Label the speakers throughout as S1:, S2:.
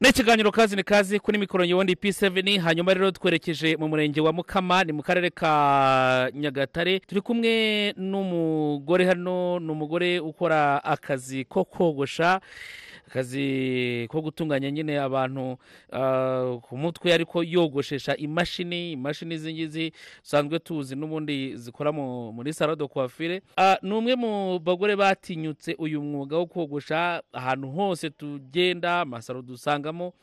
S1: N'ikiganiro kazi ni kazi kuri mikoro y'ubundi P7 hanyuma rero twerekeje mu murenge wa Mukama ni mu karere ka Nyagatare turi kumwe n'umugore hano n'umugore ukora akazi ko kogosha akazi ko gutunganya nyine abantu ku mutwe ariko yogoshesha imashini zingizi sanzwe tuzi n'ubundi zikora muri salon de coiffure numwe mu bagore batinyutse uyu mwuga wo kogosha ahantu hose tugenda amasaro dusangamo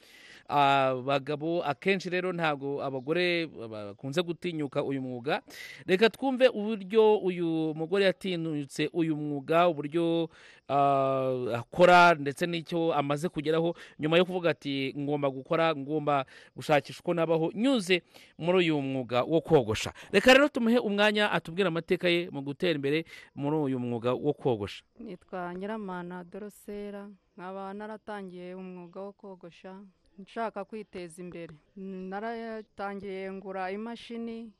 S1: abagabo akenshi rero ntago abagore bakunze gutinyuka uyu mwuga reka twumve uburyo uyu mugore yatinyutse uyu mwuga uburyo akora ndetse n'icyo amaze kugeraho nyuma yo kuvuga ati ngomba gushakisha uko nabaho nyuze muri uyu mwuga wo kogosha reka rero tumuhe umwanya atubwira amateka ye mu gutera imbere muri uyu mwuga wo kogosha.
S2: Nitwa Nyiramana Dorosera nkaba naratangiye umwuga wo kogosha nshaka kwiteza imbere. Naratangiye ngura imashini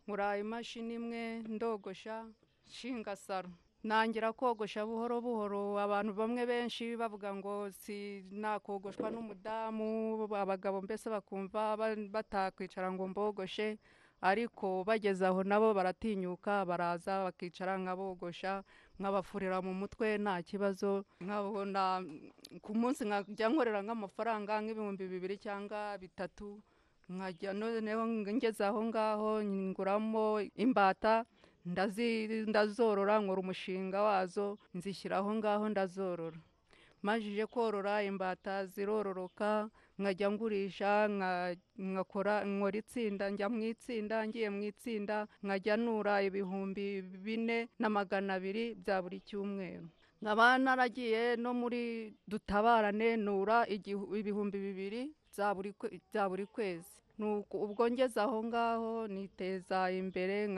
S2: imwe ndogosha nshinga saro nangira kogosha buhoro buhoro. Abantu bamwe benshi bavuga ngo si nakogoshwa n'umudamu, abagabo mbese bakumva batakwicara ngo mbogoshe, ariko bageze aho nabo baratinyuka baraza bakicara nkabogosha nkabafurira mu mutwe nta kibazo. Nkabona ku munsi nkajya nkorera nk'amafaranga nk'ibihumbi 2 cyangwa 3 nkajya noneho ngeze aho ngaho nguramo imbata ndazorora nkora umushinga wazo nzishyiraho ngaho ndazorora. Majije korora imbata zirororoka nkajya ngurisha nkora itsinda njya mu itsinda ngiye mu itsinda nkajya nura ibihumbi 4,200 bya buri cyumweru. Nkaba naragiye no muri dutabarane nura ibihumbi 2 bya buri kwezi. Ubwo ngeze aho ngaho niteza imbere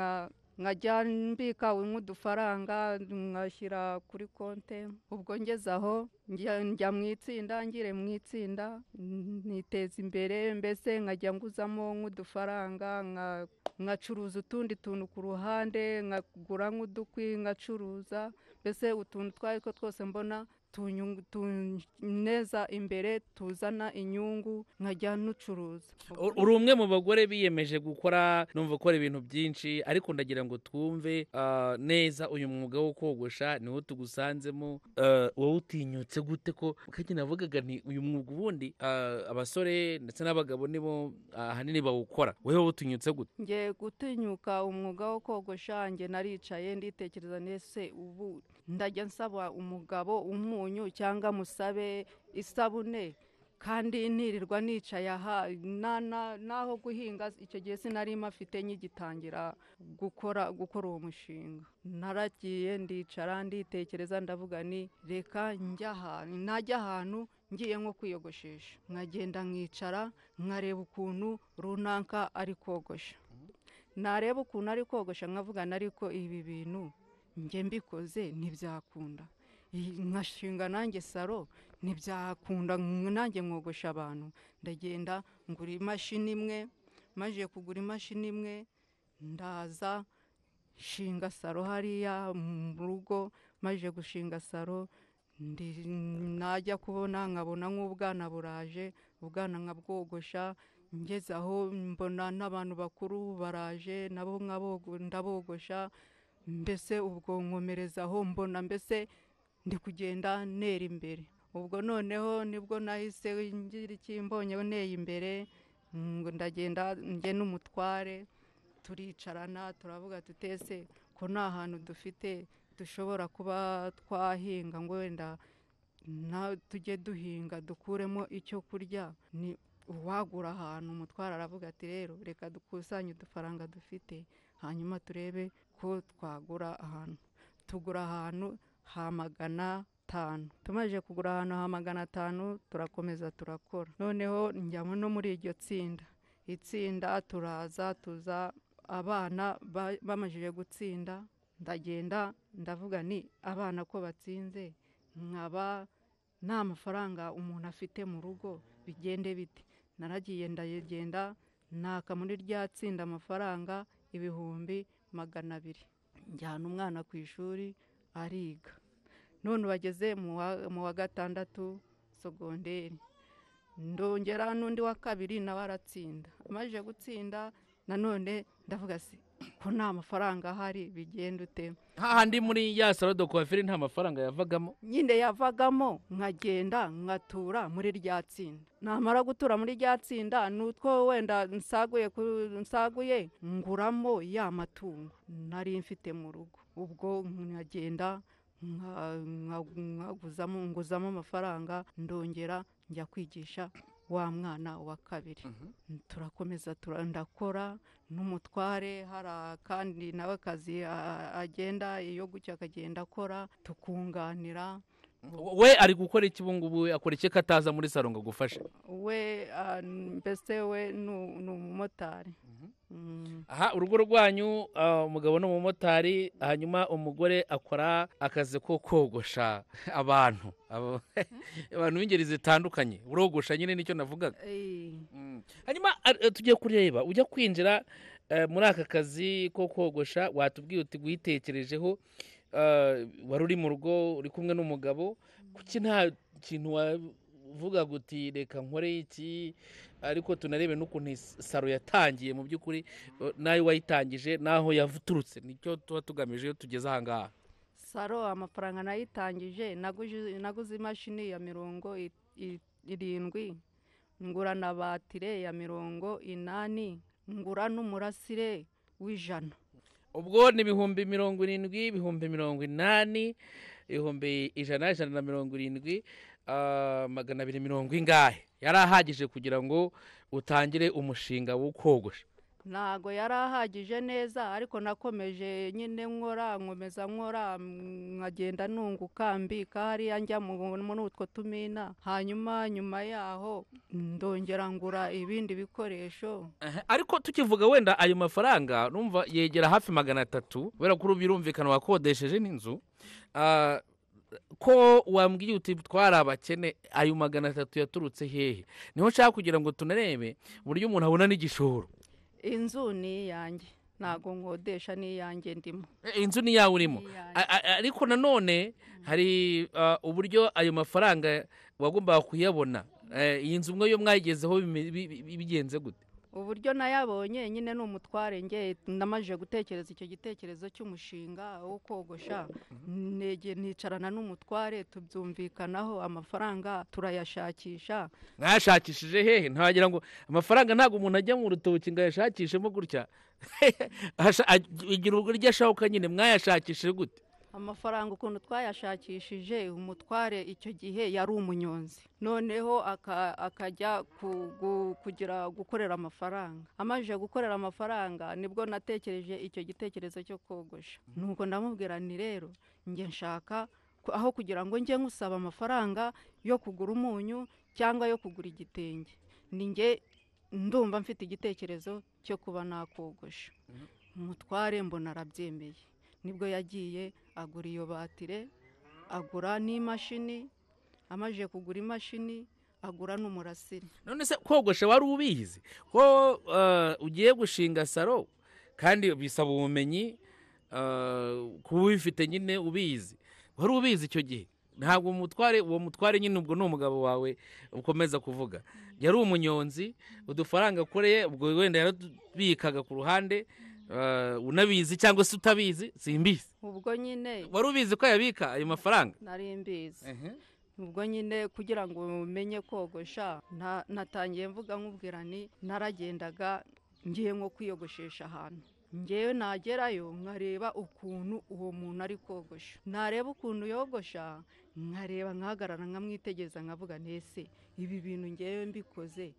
S2: nkajya mbika nk'udufaranga nkashyira kuri konte. Ubwo ngeze aho njya mu itsinda ngire mu itsinda niteza imbere mbese nkajya nguzamo nk'udufaranga nkacuruza utundi tuntu ku ruhande nkagura nk'udukwi nkacuruza mbese utuntu twariko twose mbona tuneza imbere tuzana inyungu nkajya nucuruza.
S1: Uri umwe mu bagore biyemeje gukora numva gukora ibintu byinshi ariko ndagira ngo twumve neza uyu mwuga wo kogosha niwo tugusanzemo. Wowe utinyutse gute ko kagina navugaga ni uyu mwuga ubundi abasore ndetse n'abagabo nibo ahanini bawukora, wewe utinyutse gute?
S2: Nge gutinyuka umwuga wo kogosha nge naricaye nditekereza nese ubu ndajya nsaba umugabo umunyu cyangwa musabe isabune kandi nirirwa nicaye aha naho guhinga icyo gihe sinari mafite nyigitangira gukora uwo mushinga. Naragiye ndicara nditekereza ndavuga ni reka najya ahantu ngiye nko kwiyogoshesha nkagenda nkicara nkareba ukuntu runaka ari kogosha. Nareba ukuntu ari kogosha nkavuga nariko ibi bintu nge mbikoze ntibyakunda, nkashinga nanjye saro ntibyakunda nanjye mwogosha abantu. Ndagenda ngura imashini imwe, maje kugura imashini imwe ndaza shinga saro hariya mu rugo. Maje gushinga saro najya kubona nkabona nk'ubwana buraje, ubwana nkabwogosha. Ngeze aho mbona n'abantu bakuru baraje nabo ndabogosha mbese ubwo nkomerezaho mbona mbese ndi kugenda nera imbere. Ubwo noneho nibwo nahise ngira ikimbonye neye imbere ndagenda nge n'umutware turicarana turavuga tutese ko nta hantu dufite dushobora kuba twahinga ngo wenda tujye duhinga dukuremo icyo kurya. Ni uwagura ahantu umutware aravuga ati rero reka dukusanye udufaranga dufite hanyuma turebe ko twagura ahantu. Tugura ahantu ha 500. Tumaje kugura ahantu ha 500 turakomeza turakora. Noneho njyamo no muri iryo itsinda turaza tuza abana bamajije gutsinda. Ndagenda ndavuga ni abana ko batsinze nkaba nta mafaranga umuntu afite mu rugo bigende bite. Naragiye ndagenda naka muri rya tsinda amafaranga ibihumbi 200 njyana umwana ku ishuri ariga. None bageze mu wa 6 sogonderi ndongera n'undi wa kabiri nawe aratsinda, amaze gutsinda nanone ndavuga se ko nta mafaranga ahari bigenda ute.
S1: hahandi muri ya salo de coiffure nta mafaranga yavagamo?
S2: Nyine yavagamo nkagenda ngatura muri rya tsinda, namara gutura muri rya tsinda n'utwo wenda nsaguye nguramo ya matungo nari mfite mu rugo, ubwo nkagenda nguzamo amafaranga, ndongera njya kwigisha wa mwana wa kabiri. Turakomeza ndakora n'umutware hari kandi nawe akazi agenda iyo gutya akagenda akora tukunganira.
S1: We ari gukora iki ubu ngubu, akora iki kataza muri salo ngo agufashe?
S2: We mbese we ni umumotari.
S1: Aha urugo rwanyu umugabo ni umumotari, hanyuma umugore akora akazi ko kogosha abantu b'ingeri zitandukanye, urogosha nyine nicyo navugaga. Hanyuma tugiye kureba ujya kwinjira muri aka kazi ko kogosha, watubwiye uti witekerejeho, wari uri mu rugo uri kumwe n'umugabo, kuki nta kintu wavuga guti reka nkore iki? Ariko tunarebe n'ukuntu saro yatangiye mu by'ukuri, nayo wayitangije naho yavuturutse, nicyo tuba tugamije iyo tugeze aha ngaha.
S2: Saro amafaranga nayitangije, naguze imashini ya 70, ngura na batire ya 80, ngura n'umurasire w'100.
S1: Ubwo ni 70,000, 80,000, 170, 270 ingahe yari ahagije kugira ngo utangire umushinga wo kogosha?
S2: Ntago yari ahagije neza, ariko nakomeje nyine nkomeza nkora, nkagenda nunguka mbika hariya njya muri utwo tumina, hanyuma nyuma yaho ndongera ngura ibindi bikoresho.
S1: Ariko tukivuga wenda ayo mafaranga numva yegera hafi 300, kubera ko birumvikana wakodesheje n'inzu. Ko wambwiye uti twari abakene, ayo 300 yaturutse hehe? Niho nshaka kugira ngo tunarebe uburyo umuntu abona n'igishoro.
S2: Inzu ni iyanjye, ntago nkodesha, ni iyanjye ndimo.
S1: Inzu ni yawe urimo, ariko nanone hari uburyo ayo mafaranga wagombaga kuyabona. Iyi nzu mwe yo mwayigezeho bigenze gute?
S2: Uburyo nayabonye nyine n'umutware, nge namaje gutekereza icyo gitekerezo cy'umushinga wo kogosha, nicarana n'umutware tubyumvikanaho, amafaranga turayashakisha.
S1: Mwashakishije hehe? Ntagira ngo amafaranga ntago umuntu ajya mu rutoki ngo yashakishemo gutya. Igira urwo ryashauka nyine, mwayashakishije gute?
S2: Amafaranga ukuntu twayashakishije, umutware icyo gihe yari umunyonzi, noneho akajya gukorera amafaranga. Amaje gukorera amafaranga nibwo natekereje icyo gitekerezo cyo kogosha. Nuko ndamubwira ni rero nge nshaka aho kugira ngo nge ngusaba amafaranga yo kugura umunyu cyangwa yo kugura igitenge, ni nge ndumva mfite igitekerezo cyo kuba nakogosha. Umutware mbona arabyemeye, nibwo yagiye agura iyo batire, agura n'imashini. Amaje kugura imashini agura n'umurasire. None
S1: se kogosha wari ubizi ko ugiye gushinga saro kandi bisaba ubumenyi, kuba ubifite nyine ubizi? Wari ubizi icyo gihe? Ntabwo uwo mutware nyine ubwo ni umugabo wawe ukomeza kuvuga, yari umunyonzi, udufaranga akoreye ubwo wenda yarabikaga ku ruhande, unabizi cyangwa se utabizi simbizi.
S2: Ubwo nyine
S1: wari ubizi ko yabika ayo mafaranga?
S2: Nari mbizi. Ubwo nyine kugira ngo umenye kogosha, natangiye mvuga nkubwira ni naragendaga ngiye nko kwiyogoshesha ahantu, ngewe nagerayo nkareba ukuntu uwo muntu ari kogosha, nareba ukuntu yogosha, nkareba nkahagarara nkamwitegereza nkavuga nese ibi bintu ngewe mbikoze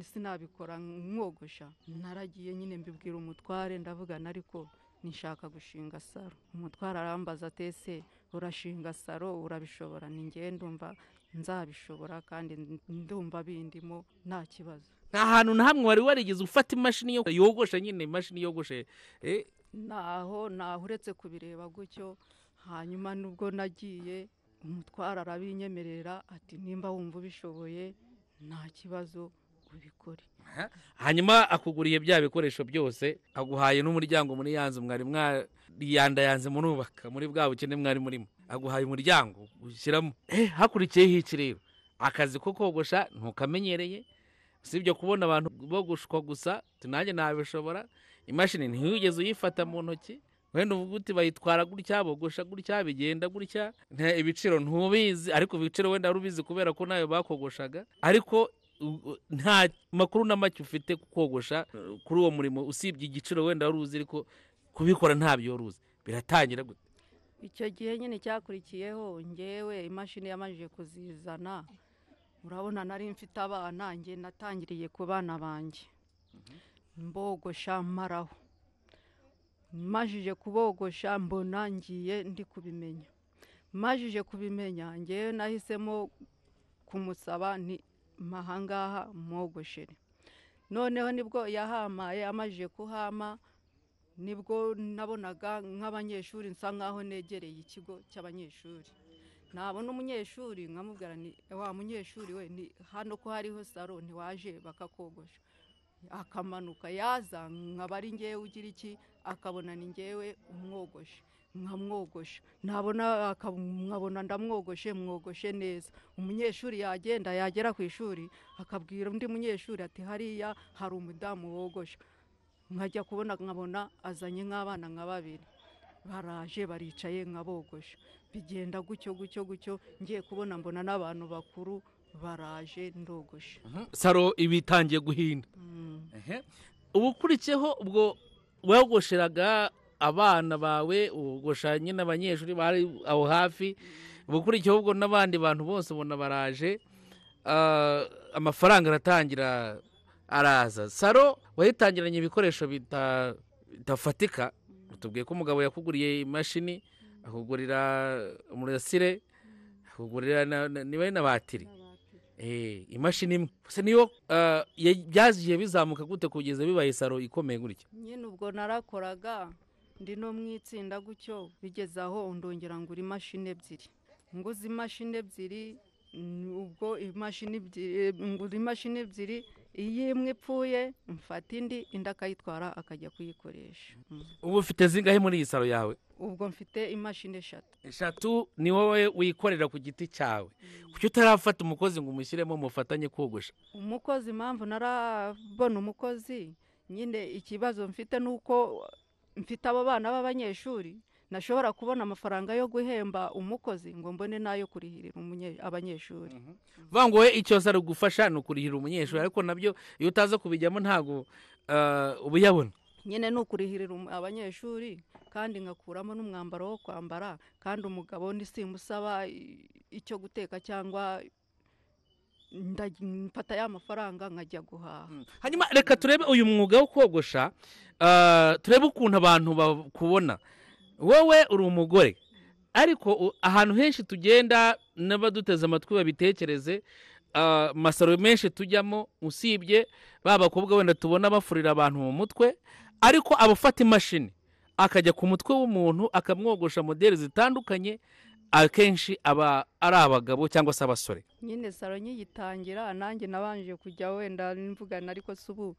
S2: sinabikora mwogosha. Naragiye nyine mbibwira umutware, ndavugana ariko nishaka gushinga saro. Umutware arambaza atese urashinga saro urabishobora? Ni ngewe ndumva nzabishobora kandi ndumva bindimo nta kibazo.
S1: Nta hantu na hamwe wari warigeze ufata imashini yo yogosha, nyine imashini yogoshe?
S2: Naho uretse kubireba gutyo. Hanyuma nubwo nagiye, umutware arabinyemerera ati nimba wumva ubishoboye nta kibazo ubikore.
S1: Hanyuma akuguriye bya bikoresho byose, aguhaye n'umuryango muri yanzu mwari mwariyandayanze murubaka muri bwa bukene mwari murimo, aguhaye umuryango ushyiramo. Hakurikiyeho iki rero? akazi ko kogosha ntukamenyereye, usibye kubona abantu bogoshwa gusa nanjye nabishobora. Imashini ntiyigeze uyifata mu ntoki, wenda uvuga uti bayitwara gutya, bogosha gutya, bigenda gutya, ibiciro ntubizi, ariko ibiciro wenda wari ubizi kubera ko nawe bakogoshaga, ariko nta makuru na make ufite kogosha kuri uwo murimo, usibye igiciro wenda wari uzi, ariko kubikora ntabyo wari uzi. Biratangira gute?
S2: icyo gihe nyine cyakurikiyeho ngewe imashini yamajije kuzizana, urabona nari mfite abana, nge natangiriye ku bana banjye mbogosha maraho. Majije kubogosha mbona ngiye ndi kubimenya. Majije kubimenya ngewe nahisemo kumusaba ni mahangaha mwogoshere. Noneho nibwo yahamaye, amajije kuhama nibwo nabonaga nk'abanyeshuri nsa nkaho negereye ikigo cy'abanyeshuri. Nabona umunyeshuri nkamubwira ni wa munyeshuri we, ni hano ko hariho saro ntiwaje bakakogosha. Akamanuka yaza nkaba ari ngewe ugira iki, akabona ni ngewe umwogoshe, nkamwogosha. Nkabona mwogoshe neza. Umunyeshuri yagenda yagera ku ishuri akabwira undi munyeshuri ati hariya hari umudamu wogosha. Nkajya kubona nkabona azanye nk'abana nka 2 baraje baricaye nkabogosha. Bigenda gutyo ngiye kubona mbona n'abantu bakuru baraje ndogosha.
S1: Saro ibitangiye guhinda. Ubukurikiyeho ubwo wogosheraga abana bawe, ugosha nyine abanyeshuri bari aho hafi. Ubukurikiyeho ubwo n'abandi bantu bose ubona baraje, amafaranga aratangira araza. Saro wayitangiranye ibikoresho bitafatika. Tubwiye ko umugabo yakuguriye imashini, akugurira umurasire, akugurira niwe na batiri. Imashini imwe gusa niyo byaziye bizamuka gute kugeza bibaye saro ikomeye gutya?
S2: Nyine ubwo narakoraga ndi no mwitsinda gutyo, bigeze aho ndongera ngura imashini 2. Nguze imashini 2, ubwo imashini 2 ngura imashini 2, iyi imwe ipfuye mfata indi akayitwara akajya kuyikoresha.
S1: Ubu ufite zingahe muri iyi saro yawe?
S2: Ubwo mfite imashini 3.
S1: 3 ni wowe wikorera ku giti cyawe. Kuki utarafata umukozi ngo umushyiremo mufatanye kogosha?
S2: Umukozi impamvu narabona umukozi, nyine ikibazo mfite nuko mfite abo bana b'abanyeshuri, nashobora kubona amafaranga yo guhemba umukozi ngo mbone nayo kurihirira abanyeshuri.
S1: Vango we icyo saro gufasha no kurihira umunyeshuri, ariko nabyo iyo utaza kubijyamo ntago ubuyabona.
S2: Nyine no kurihirira abanyeshuri kandi ngakuramo n'umwambaro wo kwambara, kandi umugabo ndi simusaba icyo guteka cyangwa ndafata ya mafaranga nkajya guhaha.
S1: Hanyuma reka turebe uyu mwuga wo kogosha, turebe ukuntu abantu bakubona. Wowe uri umugore, ariko ahantu henshi tugenda n'abaduteze amatwi babitekereze, masaro menshi tujyamo, usibye babakobwa wenda tubona bafurira abantu mu mutwe, ariko abafata imashini akajya ku mutwe w'umuntu akamwogosha modeli zitandukanye, akenshi aba ari abagabo cyangwa se abasore.
S2: Nyine saro nyigitangira nanjye nabanje kujya wenda mvugana, ariko subu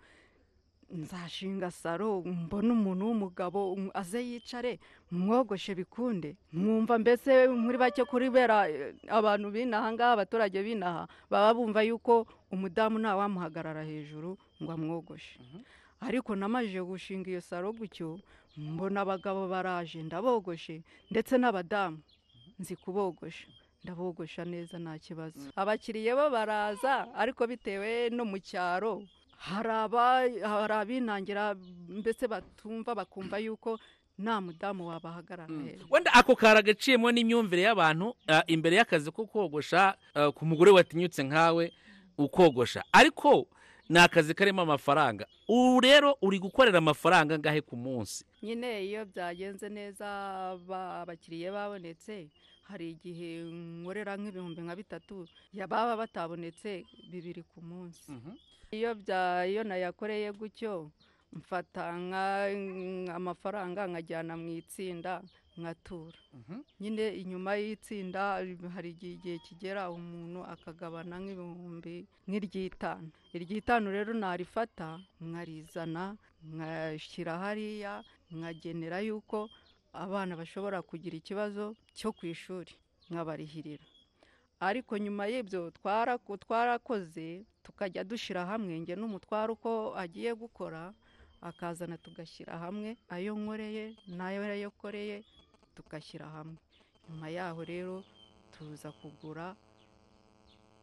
S2: nzashinga saro mbona umuntu w'umugabo aze yicare mwogoshe bikunde. Mwumva mbese muri bake kuri bera abantu binaha ngaha, abaturage binaha baba bumva yuko umudamu nta wamuhagarara hejuru ngo amwogoshe. Ariko namajije gushinga iyo saro gutyo, mbona abagabo baraje ndabogoshe, ndetse n'abadamu nzi kubogosha, ndabogosha neza nta kibazo. Abakiriye bo baraza, ariko bitewe no mu cyaro hari abinangira mbese batumva, bakumva yuko nta mudamu wabahagarara hejuru.
S1: Wenda ako karagaciyemo n'imyumvire y'abantu imbere y'akazi ko kogosha, ku mugore watinyutse nkawe ukogosha, ariko ni akazi karimo amafaranga. Ubu rero uri gukorera amafaranga ngahe ku munsi?
S2: Nyine iyo byagenze neza abakiriye babonetse, hari igihe nkorera nk'ibihumbi nka 3, yababa batabonetse 2 ku munsi. Iyo nayakoreye gutyo mfata amafaranga nkajyana mu itsinda nkatura. Nyine inyuma y'itsinda hari igihe kigera umuntu akagabana nk'ibihumbi nk'iry'itanu. Iry'itanu rero narifata nkarizana nkashyira hariya, nkagenera yuko abana bashobora kugira ikibazo cyo ku ishuri nkabarihirira. ariko nyuma y'ibyo twarakoze tukajya dushyira hamwe njye n'umutwaro uko agiye gukora akazana tugashyira hamwe ayo nkoreye n'ayo yakoreye tugashyira hamwe. Nyuma yaho rero tuza kugura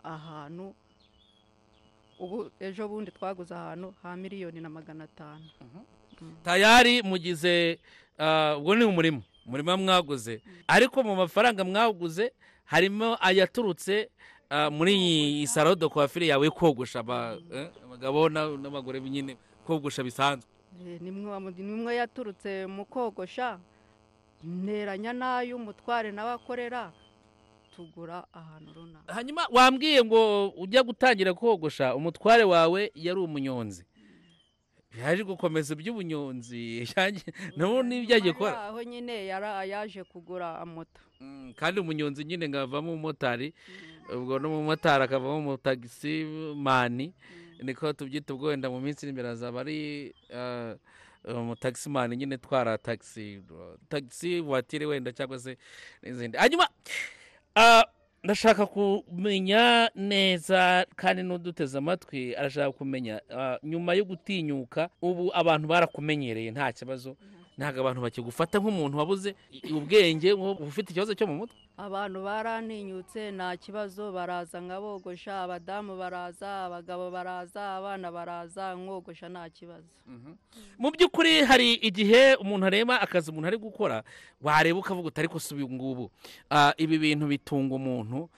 S2: ahantu, ubu ejo bundi twaguze ahantu ha 1,500,000.
S1: tayari mugize ubwo ni umurima mwaguze, ariko mu mafaranga mwaguze harimo ayaturutse muri iyi salo de coiffure yawe kogosha abagabo n'abagore nyine kogosha bisanzwe.
S2: nimwe yaturutse mu kogosha nteranya n'ayo umutware nawe akorera tugura ahantu runaka.
S1: Hanyuma wambwiye ngo ujya gutangira kogosha umutware wawe yari umunyonzi, yaje gukomeza iby'ubunyonzi nabo n'ibyo agiye gukora
S2: aho nyine yaje kugura moto.
S1: kandi umunyonzi nyine ngavamo umumotari, ubwo n'umumotari akavamo umutagisi mani, niko tubyita. ubwo wenda mu minsi imbere azaba ari umutagisi mani nyine twara tagisi voiture wenda cyangwa se n'izindi. Hanyuma ndashaka kumenya neza, kandi n'uduteze amatwi arashaka kumenya, nyuma yo gutinyuka ubu abantu barakumenyereye nta kibazo, ntabwo abantu bakigufata nk'umuntu wabuze ubwenge, ufite ikibazo cyo mu mutwe.
S2: Abantu baraninyutse nta kibazo, baraza nkabogosha, abadamu baraza, abagabo baraza, abana baraza, nkogosha nta kibazo.
S1: Mu by'ukuri hari igihe umuntu areba akazi umuntu ari gukora, wareba ukavuga utari ko subi ngubu ibi bintu bitunga umuntu,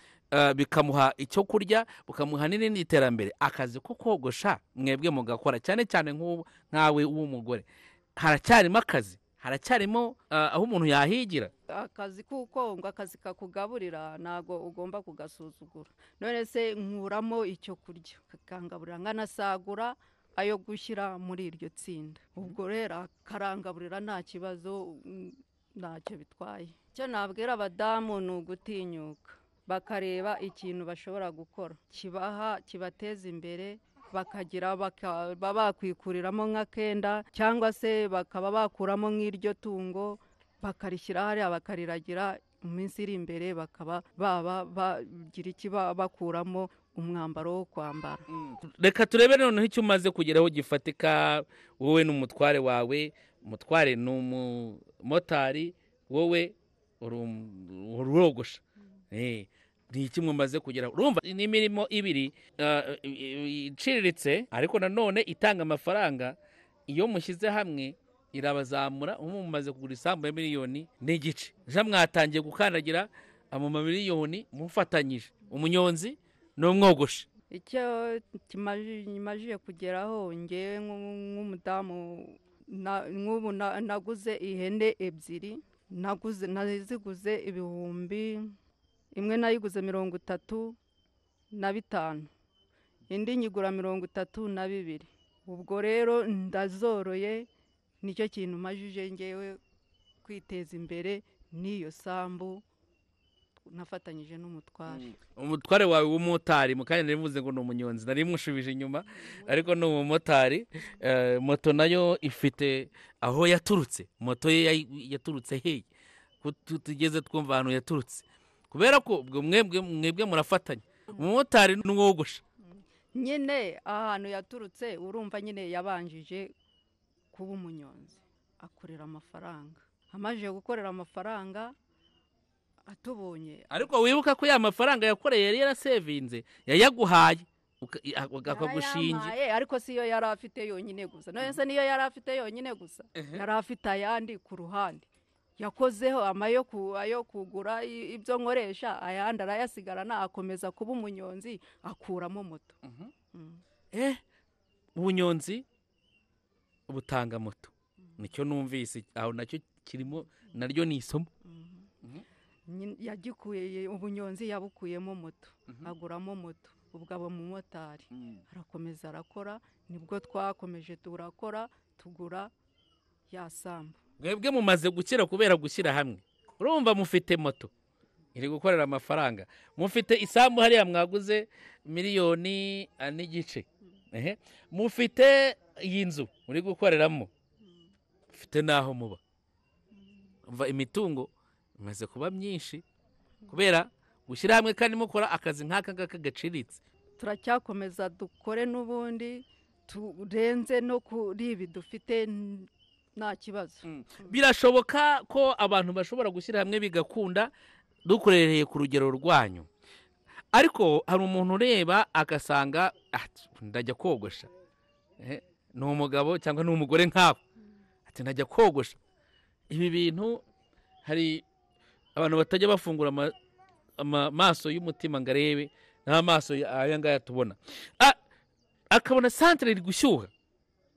S1: bikamuha icyo kurya, bukamuha n'irindi terambere. Akazi ko kogosha mwebwe mugakora, cyane cyane nk'ubu nkawe w'umugore, haracyarimo akazi, haracyarimo aho umuntu yahigira.
S2: Akazi kuko ngo akazi kakugaburira ntago ugomba kugasuzugura. None se nkuramo icyo kurya kakangaburira, nkanasagura ayo gushyira muri iryo tsinda, ubwo rero karangaburira nta kibazo, ntacyo bitwaye. Icyo nabwira abadamu ni ugutinyuka bakareba ikintu bashobora gukora kibateza imbere, bakagira bakwikuriramo nk'akenda, cyangwa se bakaba bakuramo nk'iryo tungo bakarishyira hariya bakariragira, mu minsi iri imbere bakaba bagira iki bakuramo umwambaro wo kwambara.
S1: Reka turebe noneho icyo umaze kugeraho gifatika, wowe n'umutware wawe. Umutware ni umumotari, wowe urogosha. Ni iki mumaze kugeraho? Urumva ni imirimo ibiri iciriritse, ariko nanone itanga amafaranga. Iyo mushyize hamwe irabazamura. Mumaze kugura isambu ya 1 miliyoni n'igice, mwatangiye gukandagira mu mamiliyoni mufatanyije, umunyonzi n'umwogoshi.
S2: Icyo kimajije kugeraho, ngewe nk'umudamu, nk'ubu naguze ihene 2, naziguze ibihumbi, imwe nayiguze 35,000, indi nyigura 32,000. ubwo rero ndazoroye, nicyo kintu majije ngewe kwiteza imbere n'iyo sambu nafatanyije n'umutware.
S1: Umutware wawe w'umumotari, mukanya narivuze ngo ni umunyonzi, nari mushubije inyuma, ariko ni umumotari. Moto nayo ifite aho yaturutse. Moto ye yaturutse hehe? Tugeze twumva ahantu yaturutse, kubera ko ubwo mwebwe murafatanya. Umumotari n'uwogosha
S2: nyine ahantu yaturutse, urumva nyine yabanjije kuba umunyonzi, akorera amafaranga. Amaje gukorera amafaranga atubonye,
S1: ariko wibuka ko ya mafaranga yakoreye yari yarasevinze, yayaguhaye akagushinja.
S2: Ariko siyo yari afite yonyine gusa. None se niyo yari afite yonyine gusa, yari afite ayandi ku ruhande yakozeho, ayo kugura ibyo nkoresha, ayandi arayasigarana, akomeza kuba umunyonzi, akuramo moto.
S1: Ubunyonzi butanga moto, nicyo numvise aho, nacyo kirimo, naryo ni isomo.
S2: Yagikuye ubunyonzi, yabukuyemo moto, aguramo moto, ubwo aba umumotari, arakomeza arakora. Nibwo twakomeje turakora, tugura ya sambu.
S1: Mwebwe mumaze gukira kubera gushyira hamwe. Urumva mufite moto iri gukorera amafaranga, mufite isambu hariya mwaguze 1 miliyoni n'igice, mufite iyi nzu muri gukoreramo, mufite naho muba. Umva imitungo imaze kuba myinshi kubera gushyira hamwe kandi mukora akazi nk'aka ngaka gaciritse?
S2: turacyakomeza dukore n'ubundi turenze no kuri ibi dufite nta kibazo.
S1: Birashoboka ko abantu bashobora gushyira hamwe bigakunda, dukorereye ku rugero rwanyu, ariko hari umuntu ureba agasanga ndajya kogosha, ni umugabo cyangwa ni umugore nk'abo, ati ndajya kogosha. Ibi bintu hari abantu batajya bafungura amaso y'umutima ngo arebe n'amaso aya ngaya tubona, akabona santere iri gushyuha,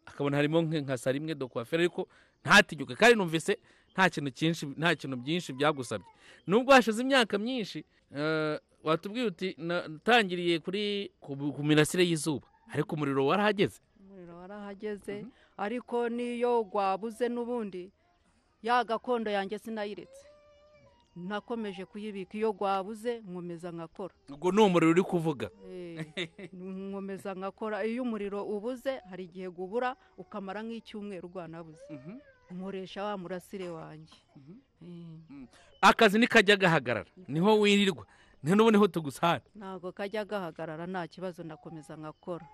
S1: akabona harimo nka saro imwe do coiffure, ariko ntatinyuke, kandi numvise nta kintu byinshi byagusabye, nubwo hashize imyaka myinshi. Watubwiye uti natangiriye ku mirasire y'izuba, ariko umuriro warahageze.
S2: Ariko niyo gwabuze n'ubundi ya gakondo yanjye sinayiretse, nakomeje kuyibika. Iyo gwabuze nkomeza nkakora.
S1: Ubwo ni umuriro uri kuvuga.
S2: Nkomeza nkakora. Iyo umuriro ubuze hari igihe gubura ukamara nk'icyumweru gwanabuze, nkoresha wa murasire wanjye.
S1: Akazi nikajya gahagarara niho wirirwa, n'ubu niho tugusana?
S2: Ntabwo kajya gahagarara, nta kibazo, ndakomeza nkakora.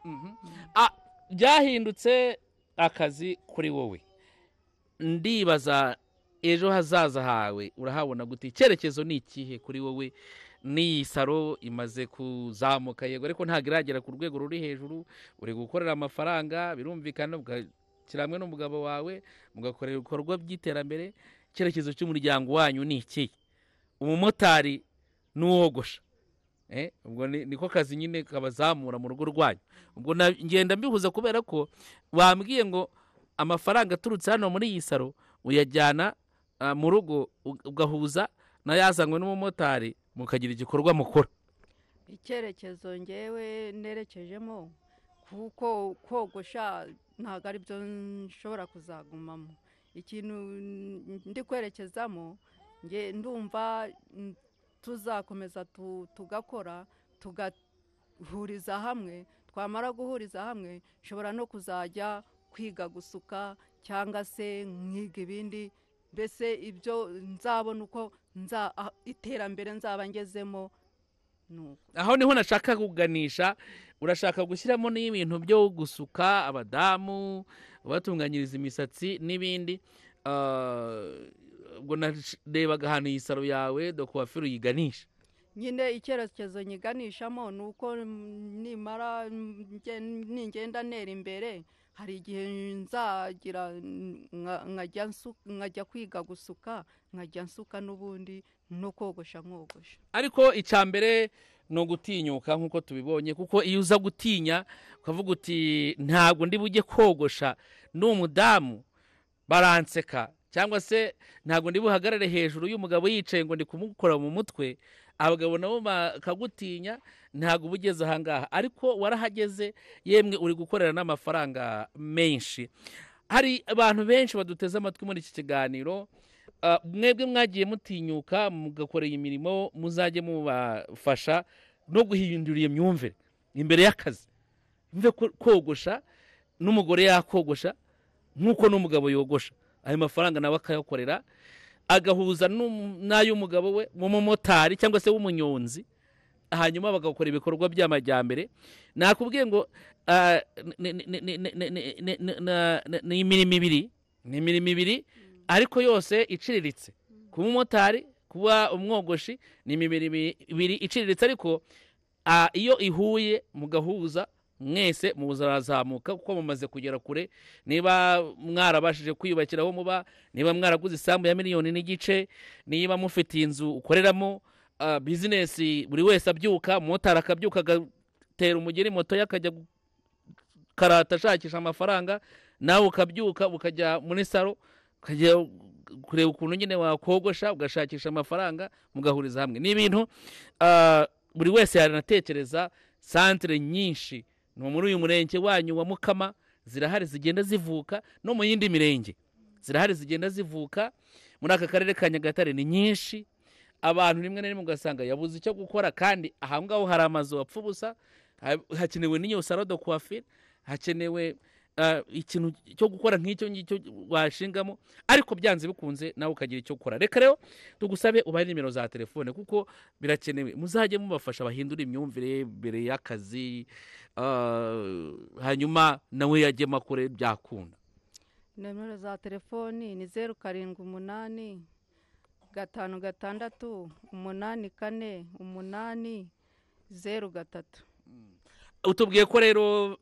S1: Byahindutse akazi kuri wowe, ndibaza ejo hazaza hawe urahabona gute? Icyerekezo ni ikihe kuri wowe? N'iyi saro imaze kuzamuka, yego, ariko ntabwo iragera ku rwego ruri hejuru. Uri gukorera amafaranga, birumvikana, ugashyira hamwe n'umugabo wawe mugakorera ibikorwa by'iterambere. Icyerekezo cy'umuryango wanyu ni ikihe? Umumotari n'uwogosha, ubwo niko kazi nyine kabazamura mu rugo rwanyu. Ubwo ngenda mbihuza kubera ko wambwiye ngo amafaranga aturutse hano muri iyi saro uyajyana mu rugo, ugahuza n'ayazanywe n'umumotari, mukagira igikorwa mukora.
S2: Icyerekezo ngewe nerekejemo, kuko kogosha ntabwo ari byo nshobora kuzagumamo. Ikintu ndi kwerekezamo, nge ndumva tuzakomeza tugakora, tugahuriza hamwe. Twamara guhuriza hamwe, nshobora no kuzajya kwiga gusuka cyangwa se nkiga ibindi. Mbese ibyo nzabona uko iterambere nzaba ngezemo.
S1: Aho niho nashaka kuganisha. Urashaka gushyiramo n'ibintu byo gusuka abadamu, batunganyiriza imisatsi n'ibindi. Ubwo narebaga ahantu iyi saro yawe do coiffure uyiganisha.
S2: Nyine icyerekezo nyiganishamo ni uko nimara ningenda nera imbere, hari igihe nzagira nkajya kwiga gusuka, nkajya nsuka n'ubundi no kogosha nkogosha.
S1: Ariko icyambere no gutinyuka nk'uko tubibonye, kuko iyo uza gutinya ukavuga uti ntabwo ndi bujye kogosha n'umudamu baranseka, cyangwa se ntabwo ndi buhagarare hejuru y'umugabo yicaye ngo ndi kumukora mu mutwe, abagabo nabo bakagutinya, ntabwo ubugeze ahangaha. Ariko warahageze, yemwe uri gukorera n'amafaranga menshi. Hari abantu benshi baduteze amatwi muri iki kiganiro, mwebwe mwagiye mutinyuka mugakorera imirimo, muzajye mubafasha no guhindura iyo myumvire imbere y'akazi. Mve kogosha n'umugore yakogosha nk'uko n'umugabo yogosha, ayo mafaranga nawe akayakorera, agahuza n'ay'umugabo we w'umumotari cyangwa se w'umunyonzi, hanyuma bagakora ibikorwa by'amajyambere. Nakubwiye ngo ni imirimo ibiri, ariko yose iciriritse. Kuba umumotari, kuba umwogoshi, ni imirimo ibiri iciriritse, ariko iyo ihuye mugahuza mwese muzazamuka, kuko mumaze kugera kure. Niba mwarabashije kwiyubakira aho muba, niba mwaraguze isambu ya $1.5 million, niba mufite inzu ukoreramo bizinesi, buri wese abyuka, umumotari akabyuka agatera umugeri moto yakajya karata ashakisha amafaranga, nawe ukabyuka ukajya muri saro ukajya kureba ukuntu nyine wakogosha, ugashakisha amafaranga, mugahuriza hamwe. Ni ibintu buri wese yaranatekereza. Santere nyinshi no muri uyu murenge wanyu wa Mukama zirahari zigenda zivuka, no mu yindi mirenge zirahari zigenda zivuka. Muri aka karere ka Nyagatare ni nyinshi. Abantu rimwe na rimwe ugasanga yabuze icyo gukora, kandi ahangaho hari amazu apfa ubusa. Hakenewe n'iyo saro do coiffure, hakenewe ikintu cyo gukora nk'icyo ngicyo washingamo, ariko byanze bikunze nawe ukagira icyo ukora. Reka rero tugusabe ubahe nimero za telefone kuko birakenewe, muzajye mubafasha bahindura imyumvire mbere y'akazi, hanyuma nawe yajyemo akore byakunda.
S2: Nimero za telefoni ni 0788 5 6 8 0
S1: utubwiye ko rero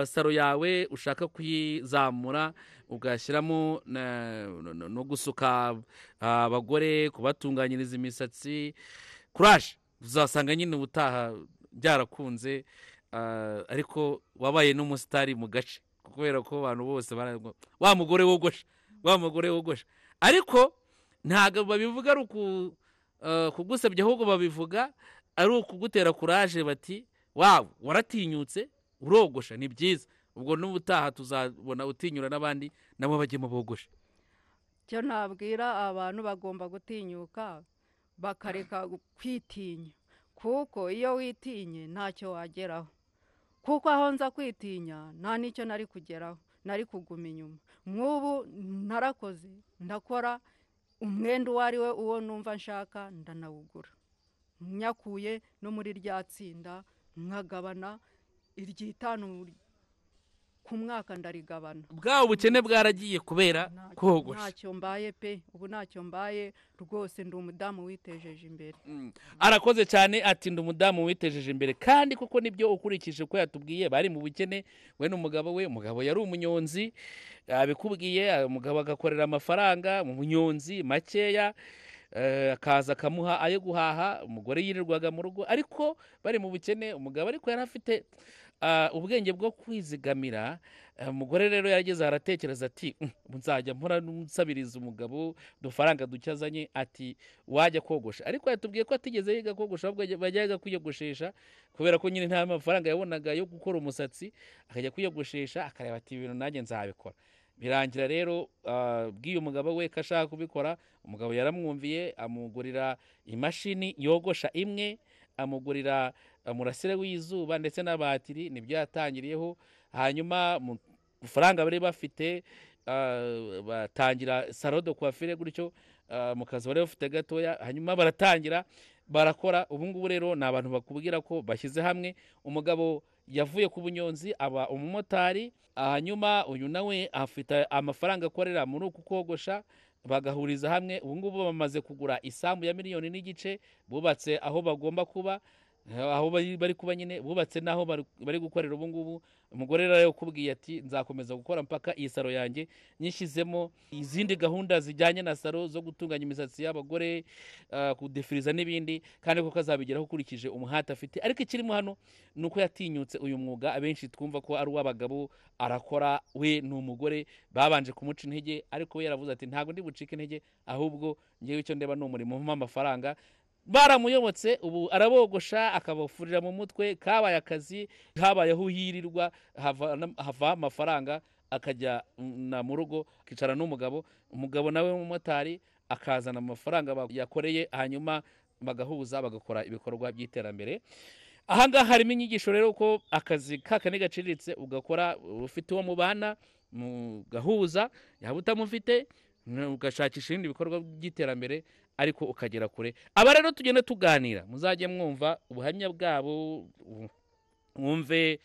S1: saro yawe ushaka kuyizamura ugashyiramo no gusuka abagore, kubatunganyiriza imisatsi. Courage, uzasanga nyine ubutaha byarakunze, ariko wabaye n'umusitari mu gace kubera ko abantu bose wa mugore wogosha, ariko ntabwo babivuga ari kugusebya, ahubwo babivuga ari ukugutera courage, bati wawe waratinyutse urogosha, ni byiza. Ubwo n'ubutaha tuzabona utinyura n'abandi nabo bajyemo bogosha.
S2: cyo nabwira abantu bagomba gutinyuka bakareka kwitinya, kuko iyo witinye ntacyo wageraho, kuko aho nza kwitinya nta n'icyo nari kugeraho, nari kuguma inyuma. Nk'ubu narakoze ndakora umwenda uwo ari we uwo numva nshaka ndanawugura, nyakuye no muri rya tsinda nkagabana iry'itanu ku mwaka ndarigabana.
S1: Bwawe ubukene bwaragiye kubera kogosha.
S2: Ntacyo mbaye pe, ubu ntacyo mbaye rwose, ndi umudamu witejeje imbere.
S1: Arakoze cyane, ati ndi umudamu witejeje imbere, kandi kuko nibyo ukurikije ko yatubwiye bari mu bukene we n'umugabo we. Umugabo yari umunyonzi, abikubwiye, umugabo agakorera amafaranga mu munyonzi makeya, akaza akamuha ayo guhaha, umugore yirirwaga mu rugo, ariko bari mu bukene. Umugabo ariko yari afite ubwenge bwo kwizigamira. Umugore rero yarageze aratekereza ati nzajya mpora nsabiriza umugabo dufaranga ducyazanye, ati wajya kogosha. Ariko yatubwiye ko atigeze yiga kogosha, ahubwo bajyaga kwiyogoshesha, kubera ko nyine nta mafaranga yabonaga yo gukora umusatsi, akajya kwiyogoshesha akareba ati ibintu nanjye nzabikora. Birangira rero bw'iyo umugabo we ko ashaka kubikora, umugabo yaramwumviye, amugurira imashini yogosha imwe, amugurira umurasire w'izuba ndetse n'abatiri. Nibyo yatangiriyeho. Hanyuma mu faranga bari bafite batangira salon de coiffure gutyo, mu kazi bari bafite gatoya, hanyuma baratangira barakora. Ubu ngubu rero ni abantu bakubwira ko bashyize hamwe. Umugabo yavuye ku bunyonzi aba umumotari, hanyuma uyu nawe afite amafaranga akorera muri uku kogosha, bagahuriza hamwe. Ubu ngubu bamaze kugura isambu ya 1.5 miliyoni, bubatse aho bagomba kuba, aho bari kuba nyine bubatse naho bari gukorera. Ubu ngubu umugore rero yakubwiye ati nzakomeza gukora mpaka iyi saro yanjye nyishyizemo izindi gahunda zijyanye na saro zo gutunganya imisatsi y'abagore, kudefiriza n'ibindi, kandi ko kazabigeraho ukurikije umuhate afite. Ariko ikirimo hano ni uko yatinyutse uyu mwuga. Abenshi twumva ko ari uw'abagabo, arakora, we ni umugore, babanje kumuca intege, ariko we yaravuze ati ntabwo ndi bucike intege, ahubwo ngewe icyo ndeba ni umurimo umpa amafaranga. Baramuyobotse, ubu arabogosha, akabafurira mu mutwe, kabaye akazi, habaye aho hirirwa, hava amafaranga, akajya mu rugo akicara n'umugabo. Umugabo nawe w'umumotari akazana amafaranga yakoreye, hanyuma bagahuza bagakora ibikorwa by'iterambere. Ahangaha harimo inyigisho rero ko akazi kakane gaciriritse ugakora ufite uwo mubana, mugahuza, yaba utamufite ugashakisha ibindi bikorwa by'iterambere, ariko ukagera kure. Aba rero tugenda tuganira, muzajye mwumva ubuhamya bwabo, mwumve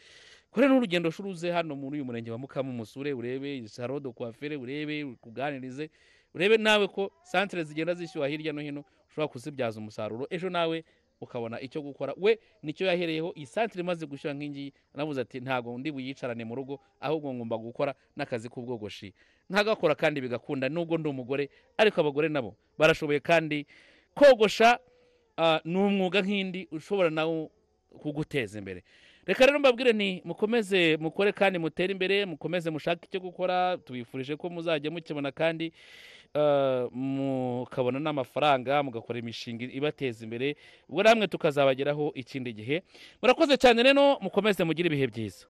S1: kore n'urugendo shuruze hano muri uyu murenge wa Mukama, umusure urebe salon de coiffure, urebe kuganirize, urebe nawe ko centre zigenda zishyuha hirya no hino ushobora kuzibyaza umusaruro, ejo nawe ukabona icyo gukora. We nicyo yahereyeho. Iyi centre imaze gushyira nk'ingi, navuze ati ntago ndi buyicarane mu rugo, ahubwo ngomba gukora n'akazi k'ubwogoshi nkagakora kandi bigakunda. Nubwo ndi umugore, ariko abagore nabo barashoboye, kandi kogosha ni umwuga nk'indi ushobora nawo kuguteza imbere. Reka rero mbabwire nti mukomeze mukore kandi mutere imbere, mukomeze mushaka icyo gukora. Tubifurije ko muzajya mukibona kandi mukabona n'amafaranga, mugakora imishinga ibateza imbere. Ubwo namwe tukazabageraho ikindi gihe. Murakoze cyane rero, mukomeze mugire ibihe byiza.